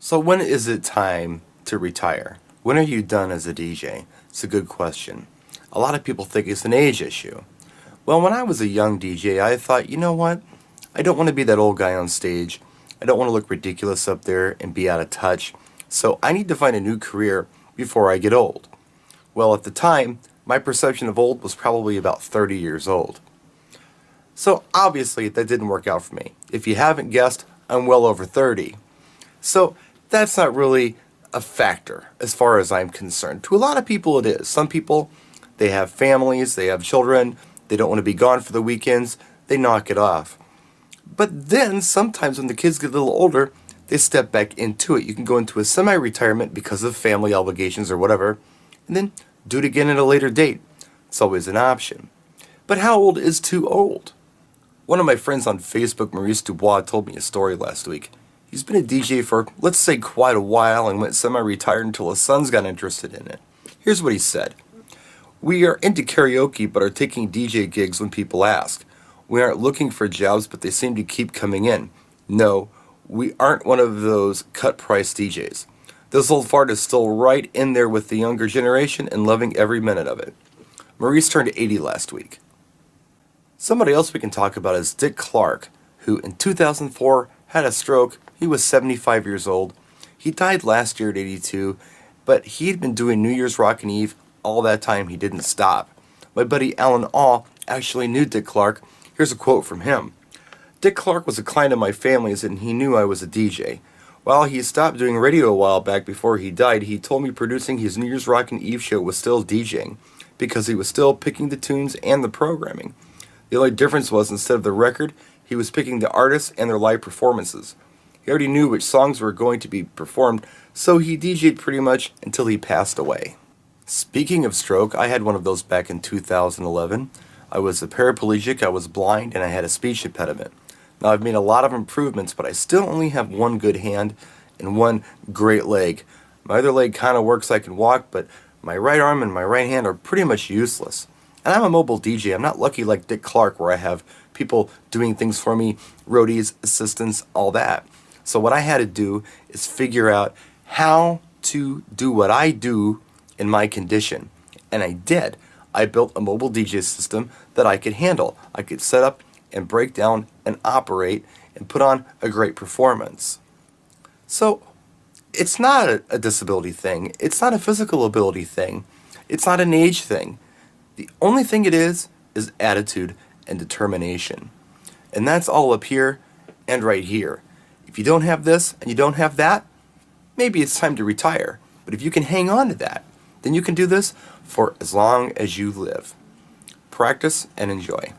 So when is it time to retire? When are you done as a DJ? It's a good question. A lot of people think it's an age issue. Well, when I was a young DJ, I thought, you know what? I don't want to be that old guy on stage. I don't want to look ridiculous up there and be out of touch. So I need to find a new career before I get old. Well, at the time, my perception of old was probably about 30 years old. So obviously that didn't work out for me. If you haven't guessed, I'm well over 30. So that's not really a factor as far as I'm concerned. To a lot of people it is. Some people, they have families, they have children, they don't want to be gone for the weekends, they knock it off. But then sometimes when the kids get a little older, they step back into it. You can go into a semi-retirement because of family obligations or whatever, and then do it again at a later date. It's always an option. But how old is too old? One of my friends on Facebook, Maurice Dubois, told me a story last week. He's been a DJ for, let's say, quite a while and went semi-retired until his sons got interested in it. Here's what he said. We are into karaoke but are taking DJ gigs when people ask. We aren't looking for jobs but they seem to keep coming in. No, we aren't one of those cut-price DJs. This old fart is still right in there with the younger generation and loving every minute of it. Maurice turned 80 last week. Somebody else we can talk about is Dick Clark, who in 2004 had a stroke. He was 75 years old. He died last year at 82, but he'd been doing New Year's Rockin' Eve all that time. He didn't stop. My buddy Alan All actually knew Dick Clark. Here's a quote from him. Dick Clark was a client of my family's and he knew I was a DJ. While he stopped doing radio a while back before he died, he told me producing his New Year's Rockin' Eve show was still DJing because he was still picking the tunes and the programming. The only difference was instead of the record, he was picking the artists and their live performances. He already knew which songs were going to be performed, so he DJ'd pretty much until he passed away. Speaking of stroke, I had one of those back in 2011. I was a paraplegic, I was blind, and I had a speech impediment. Now I've made a lot of improvements, but I still only have one good hand and one great leg. My other leg kind of works, I can walk, but my right arm and my right hand are pretty much useless. And I'm a mobile DJ. I'm not lucky like Dick Clark where I have people doing things for me, roadies, assistants, all that. So what I had to do is figure out how to do what I do in my condition. And I did. I built a mobile DJ system that I could handle. I could set up and break down and operate and put on a great performance. So it's not a disability thing. It's not a physical ability thing. It's not an age thing. The only thing it is attitude and determination. And that's all up here and right here. If you don't have this and you don't have that, maybe it's time to retire. But if you can hang on to that, then you can do this for as long as you live. Practice and enjoy.